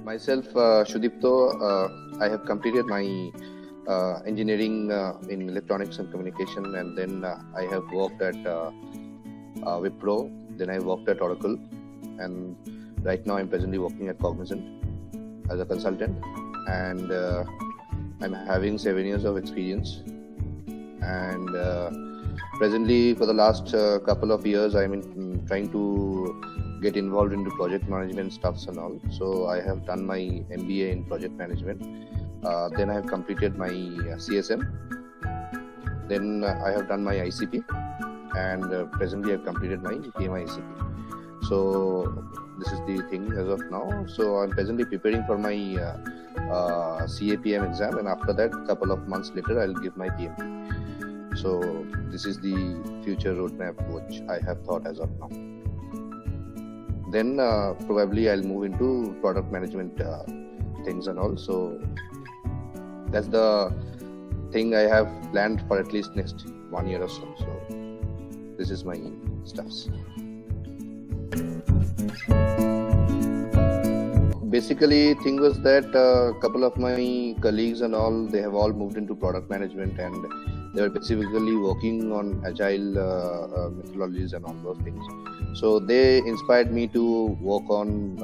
Myself, Shudipto, I have completed my engineering in electronics and communication, and then I have worked at Wipro, then I worked at Oracle, and right now I'm presently working at Cognizant as a consultant, and I'm having 7 years of experience, and presently for the last couple of years I'm trying to get involved into project management stuffs and all. So I have done my MBA in project management, then I have completed my CSM, then I have done my ICP, and presently I have completed my PMI ACP. So this is the thing as of now. So I'm presently preparing for my CAPM exam, and after that, couple of months later, I'll give my PMP. So this is the future roadmap which I have thought as of now. Then probably I'll move into product management things and all. So that's the thing I have planned for at least next 1 year or so. So this is my stuffs. Basically, thing was that a couple of my colleagues and all, they have all moved into product management, and they were specifically working on agile methodologies and all those things. So they inspired me to work on,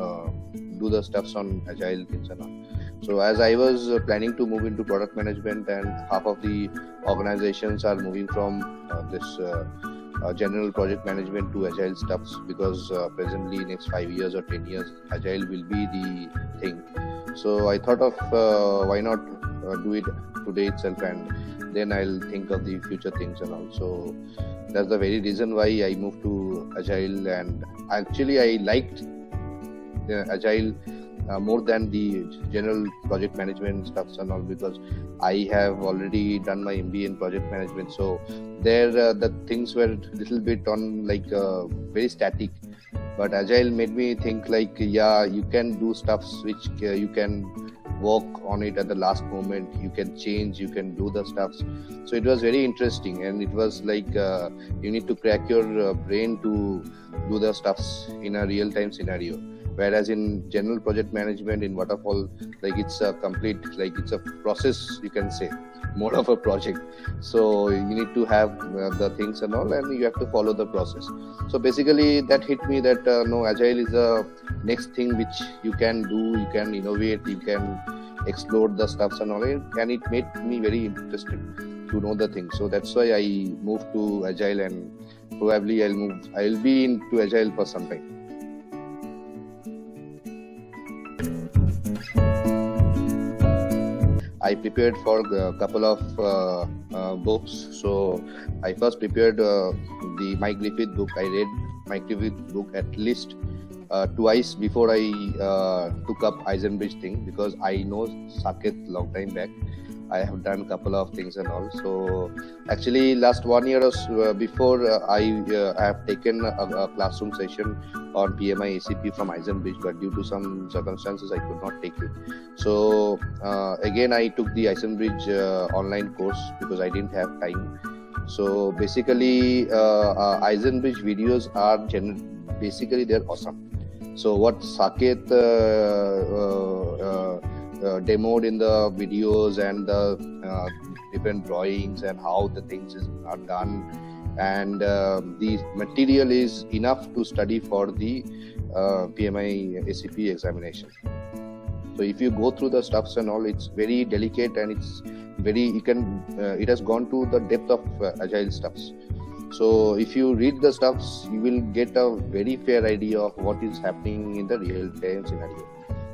do the stuffs on agile things and all. So as I was planning to move into product management, and half of the organizations are moving from this general project management to agile stuffs, because presently next 5 years or 10 years, agile will be the thing. So I thought of why not do it today itself, and then I'll think of the future things and all. So that's the very reason why I moved to agile, and actually I liked agile more than the general project management stuffs and all, because I have already done my MBA in project management. So there the things were little bit on like very static, but agile made me think like, yeah, you can do stuffs which you can work on it at the last moment, you can change, you can do the stuffs. So it was very interesting, and it was like you need to crack your brain to do the stuffs in a real-time scenario. Whereas in general project management, in waterfall, like it's a complete, like it's a process, you can say, more of a project. So you need to have the things and all, and you have to follow the process. So basically that hit me that no, agile is the next thing which you can do, you can innovate, you can explore the stuffs and all, and it made me very interested to know the things. So that's why I moved to agile, and probably I'll be into agile for some time. I prepared for a couple of books. So I first prepared the Mike Griffith book. I read Mike Griffith book at least twice before I took up Eisenbridge thing, because I know Saket long time back. I have done a couple of things and all. So actually last 1 year or so, before I have taken a classroom session on PMI ACP from Eisenbridge, but due to some circumstances I could not take it. So again I took the Eisenbridge online course because I didn't have time. So basically Eisenbridge videos are basically they're awesome. So what Saket demoed in the videos, and the different drawings and how the things are done, and the material is enough to study for the PMI ACP examination. So if you go through the stuffs and all, it's very delicate, and it's very, it has gone to the depth of agile stuffs. So if you read the stuffs, you will get a very fair idea of what is happening in the real time scenario.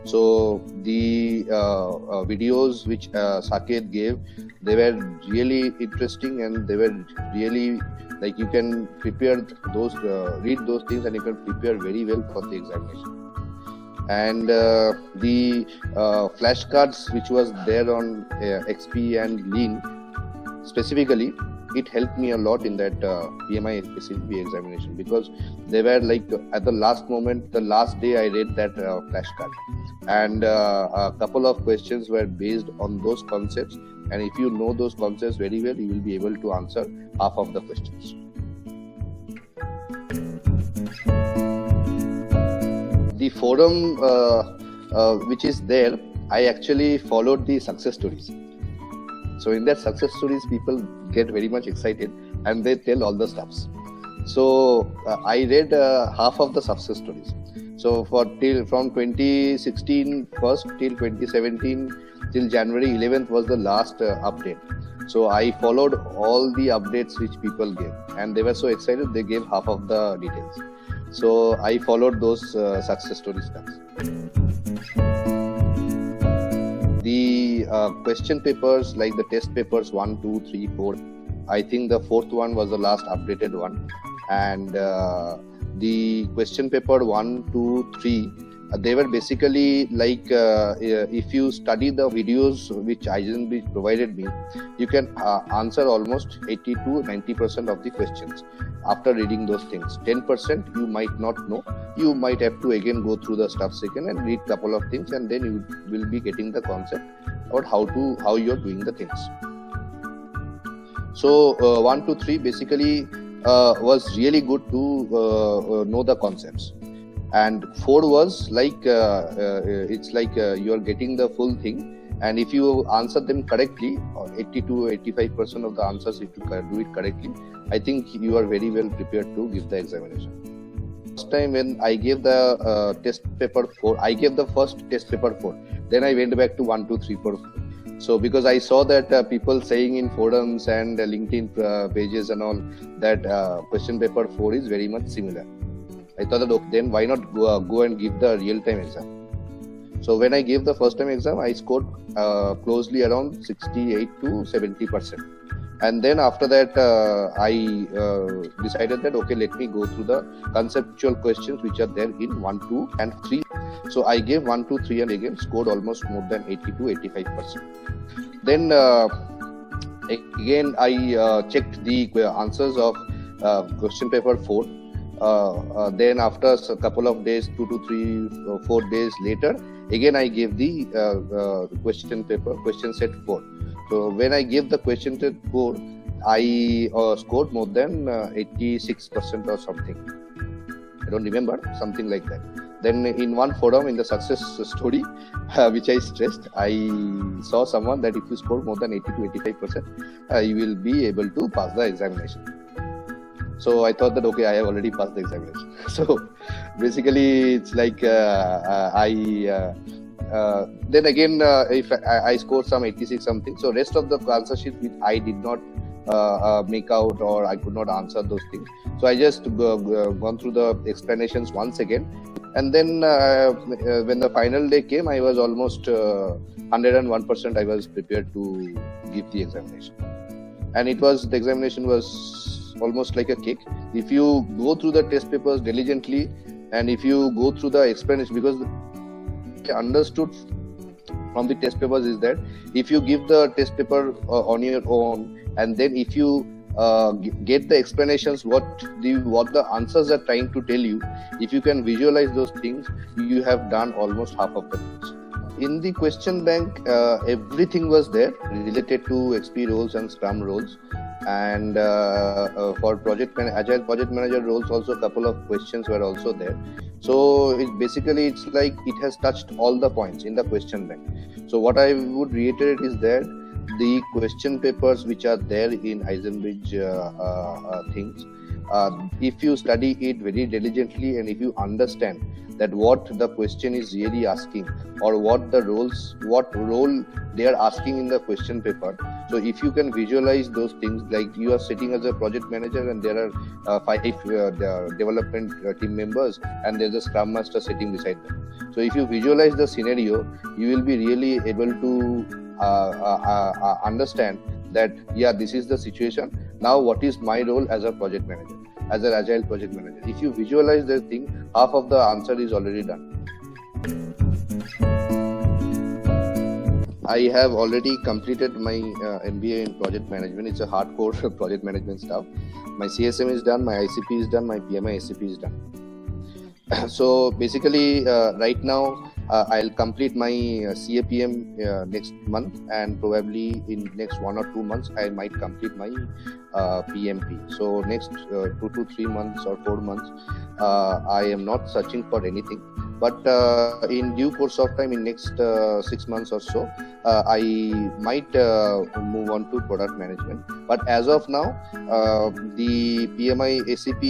So the videos which Saket gave, they were really interesting, and they were really like, you can prepare those, read those things, and you can prepare very well for the examination. And the flashcards which was there on XP and Lean specifically, it helped me a lot in that PMI ACP examination, because they were like at the last moment, the last day I read that flashcard, and a couple of questions were based on those concepts, and if you know those concepts very well, you will be able to answer half of the questions. forum which is there, I actually followed the success stories. So in that success stories, people get very much excited and they tell all the stuffs. So I read half of the success stories. So from 2016 first till 2017 till January 11th was the last update. So I followed all the updates which people gave, and they were so excited they gave half of the details. So I followed those success story stuff. The question papers, like the test papers 1, 2, 3, 4. I think the fourth one was the last updated one, and the question paper 1, 2, 3. They were basically like if you study the videos which Eisenbridge provided me, you can answer almost 80 to 90% of the questions after reading those things. 10% you might not know. You might have to again go through the stuff again and read couple of things, and then you will be getting the concept about how you're doing the things. So 1, 2, 3 basically was really good to know the concepts. And 4 was like it's like you are getting the full thing, and if you answer them correctly, or 80 to 85% of the answers, if you do it correctly, I think you are very well prepared to give the examination. First time when I gave the test paper 4, I gave the first test paper 4. Then I went back to 1, 2, 3, 4. So because I saw that people saying in forums and LinkedIn pages and all that question paper 4 is very much similar. I thought that okay, then why not go and give the real-time exam. So when I gave the first-time exam, I scored closely around 68 to 70%. And then after that, I decided that okay, let me go through the conceptual questions which are there in 1, 2 and 3. So I gave 1, 2, 3 and again scored almost more than 80 to 85%. Then again I checked the answers of question paper 4. Then after a couple of days, 2 to 3, 4 days later, again I gave the question set 4. So when I gave the question set 4, I scored more than 86% or something. I don't remember, something like that. Then in one forum in the success story, which I stressed, I saw someone that if you score more than 80 to 85%, you will be able to pass the examination. So I thought that okay, I have already passed the examination. So basically, it's like then again, if I scored some 86 something, so rest of the answer sheet which I did not make out or I could not answer those things. So I just gone through the explanations once again, and then when the final day came, I was almost 101%. I was prepared to give the examination, and the examination was almost like a cake. If you go through the test papers diligently, and if you go through the explanation, because I understood from the test papers is that if you give the test paper on your own, and then if you get the explanations what the answers are trying to tell you, if you can visualize those things, you have done almost half of the things. In the question bank, everything was there related to XP roles and Scrum roles, and for Agile project manager roles also a couple of questions were also there. So it's like it has touched all the points in the question bank. So what I would reiterate is that the question papers which are there in Eisenbridge things, if you study it very diligently, and if you understand that what the question is really asking, or what role they are asking in the question paper. So if you can visualize those things, like you are sitting as a project manager and there are 5 development team members, and there's a Scrum Master sitting beside them. So if you visualize the scenario, you will be really able to understand that this is the situation. Now what is my role as a project manager, as an Agile project manager? If you visualize the thing, half of the answer is already done. I have already completed my MBA in project management. It's a hardcore project management stuff. My CSM is done, my ICP is done, my PMI SCP is done. So basically right now I'll complete my CAPM next month, and probably in next 1 or 2 months I might complete my PMP. So next 2 to 3 months or 4 months I am not searching for anything. but in due course of time, in next 6 months or so, I might move on to product management. But as of now, the PMI ACP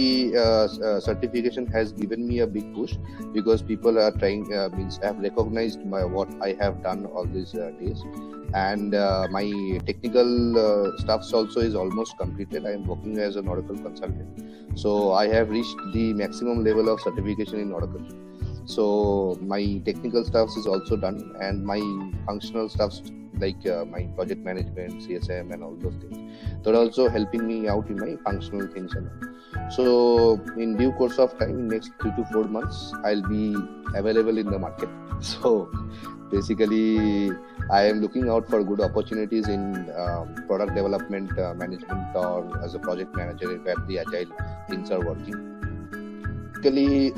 certification has given me a big push, because people are trying, have recognized what I have done all these days. And my technical stuffs also is almost completed. I am working as an Oracle consultant, so I have reached the maximum level of certification in Oracle. So my technical stuffs is also done, and my functional stuffs like my project management, CSM, and all those things, they're also helping me out in my functional things and all. So in due course of time, in next 3 to 4 months, I'll be available in the market. So basically, I am looking out for good opportunities in product development, management, or as a project manager where the agile things are working. Basically,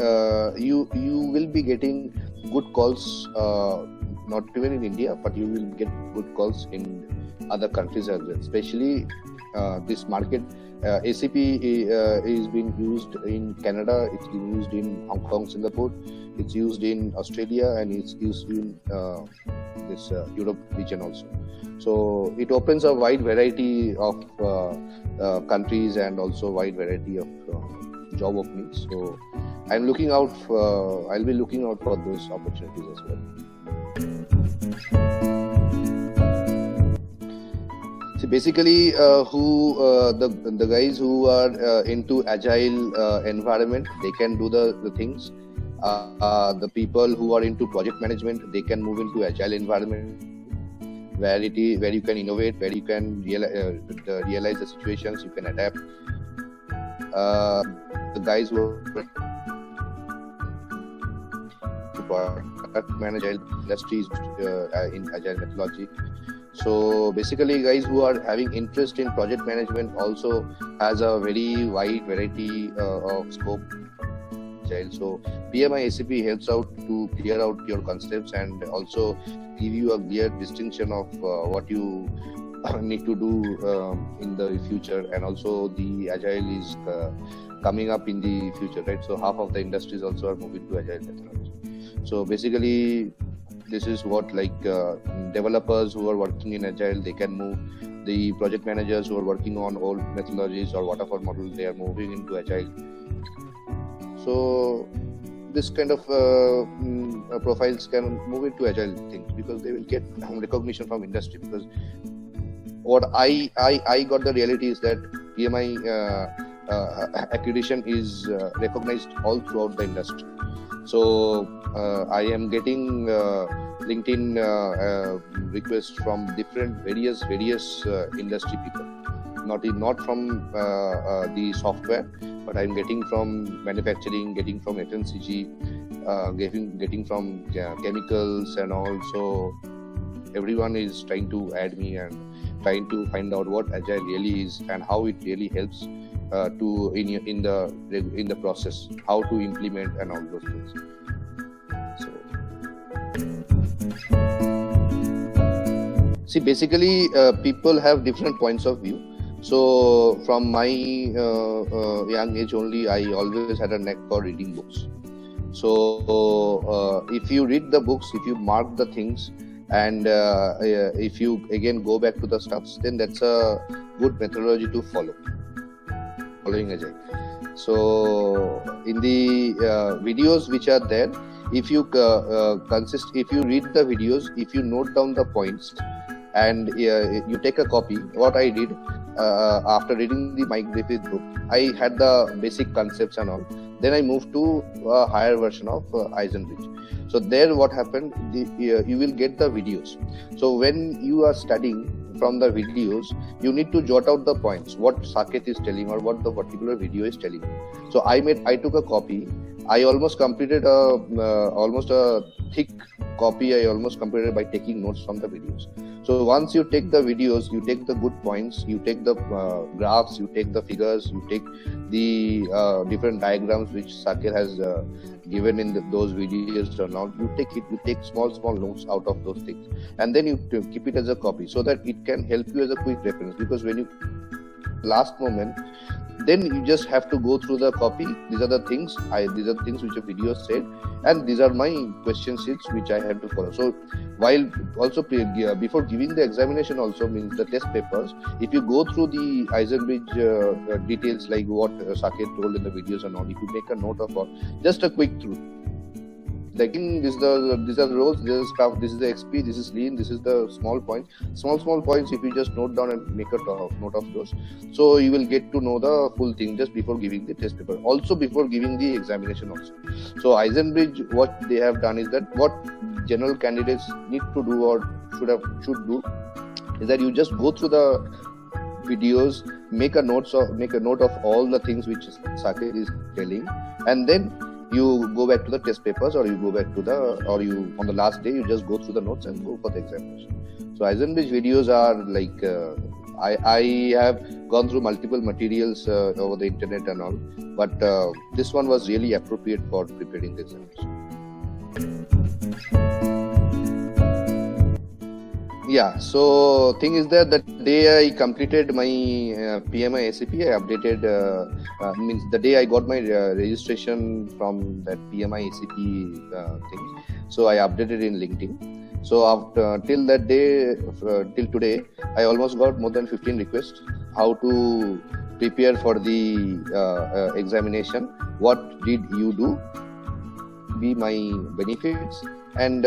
you will be getting good calls, not even in India, but you will get good calls in other countries as well. Especially this market, ACP is being used in Canada, it's being used in Hong Kong, Singapore, it's used in Australia, and it's used in this Europe region also. So it opens a wide variety of countries, and also wide variety of job openings. So I'm looking out for, I'll be looking out for those opportunities as well. So basically, the guys who are into agile environment, they can do the things. The people who are into project management, they can move into agile environment, where you can innovate, where you can realize the situations, you can adapt. The guys who are product management industries in agile methodology. So basically, guys who are having interest in project management also has a very wide variety of scope. So PMI ACP helps out to clear out your concepts, and also give you a clear distinction of what you need to do in the future. And also the agile is coming up in the future, right? So half of the industries also are moving to agile methodology. So basically, this is what, like, developers who are working in agile, they can move. The project managers who are working on old methodologies or waterfall model, they are moving into agile. So this kind of profiles can move into agile things, because they will get recognition from industry. Because what I got the reality is that PMI accreditation is recognized all throughout the industry. So I am getting LinkedIn requests from various industry people, not from the software, but I'm getting from manufacturing, getting from FMCG, getting from chemicals and all. So everyone is trying to add me and trying to find out what agile really is and how it really helps in the process, how to implement and all those things. So see, basically people have different points of view. So from my young age only, I always had a knack for reading books. So if you read the books, if you mark the things, and if you again go back to the stuffs, then that's a good methodology to following agile. So in the videos which are there, if you if you read the videos, if you note down the points, and you take a copy, what I did after reading the Mike Griffith book, I had the basic concepts and all. Then I moved to a higher version of Eisenbridge. So there what happened, you will get the videos. So when you are studying from the videos, you need to jot out the points, what Saket is telling or what the particular video is telling. So I took a copy. I almost completed almost a thick copy. I almost completed by taking notes from the videos. So once you take the videos, you take the good points, you take the graphs, you take the figures, you take the different diagrams which Saket has given in those videos or not. You take small notes out of those things, and then you keep it as a copy so that it can help you as a quick reference. Because when you last moment, then you just have to go through the copy. These are the things which the video said, and these are my question sheets which I have to follow. So while also before giving the examination also means the test papers, if you go through the Eisenbridge details like what Saket told in the videos and all, if you make a note of all, just a quick through. Like these are the roles, this is stuff, this is the XP, this is lean, this is the small points. Small points, if you just note down and make a note of those, so you will get to know the full thing just before giving the test paper. Also before giving the examination also. So Eisenbridge, what they have done is that what general candidates need to do or should do is that you just go through the videos, make a note of all the things which Saket is telling, and then you go back to the test papers, or you go back to you on the last day you just go through the notes and go for the examination. So Eisenbridge videos are like I have gone through multiple materials over the internet and all, but this one was really appropriate for preparing the examination. Yeah, so thing is that the day I completed my PMI SAP, I updated, means the day I got my registration from that PMI SAP thing, so I updated in LinkedIn. So after till that day, till today, I almost got more than 15 requests how to prepare for the examination. What did you do? Be my benefits, and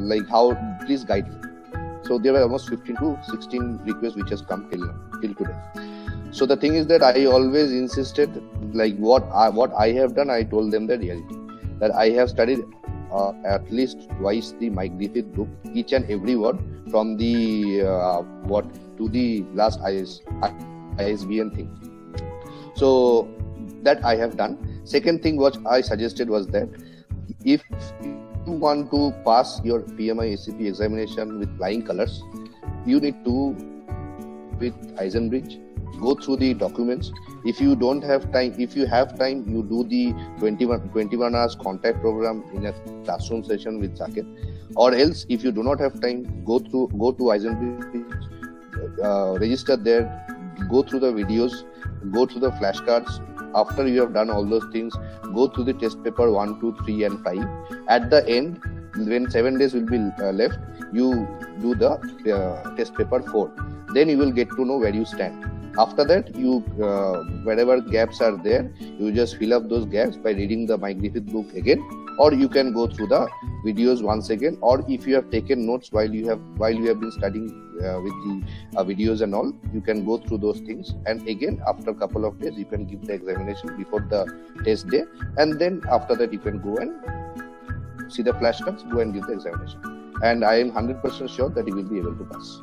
like how, please guide me. So there were almost 15 to 16 requests which has come till today. So the thing is that I always insisted, like what I have done, I told them the reality, that I have studied at least twice the Mike Griffith book, each and every word from the to the last ISBN thing. So that I have done. Second thing what I suggested was that if you want to pass your PMI SAP examination with flying colors, you need to, with Eisenbridge, go through the documents. If you don't have time, if you have time, you do the 21 hours contact program in a classroom session with Saket. Or else, if you do not have time, go to Eisenbridge, register there, go through the videos, go through the flashcards. After you have done all those things, go through the test paper 1, 2, 3 and 5. At the end, when 7 days will be left, you do the test paper 4. Then you will get to know where you stand. After that, you wherever gaps are there, you just fill up those gaps by reading the Mike Griffith book again, or you can go through the videos once again, or if you have taken notes while you have been studying with the videos and all, you can go through those things, and again after a couple of days you can give the examination before the test day, and then after that you can go and see the flashcards, go and give the examination, and I am 100% sure that you will be able to pass.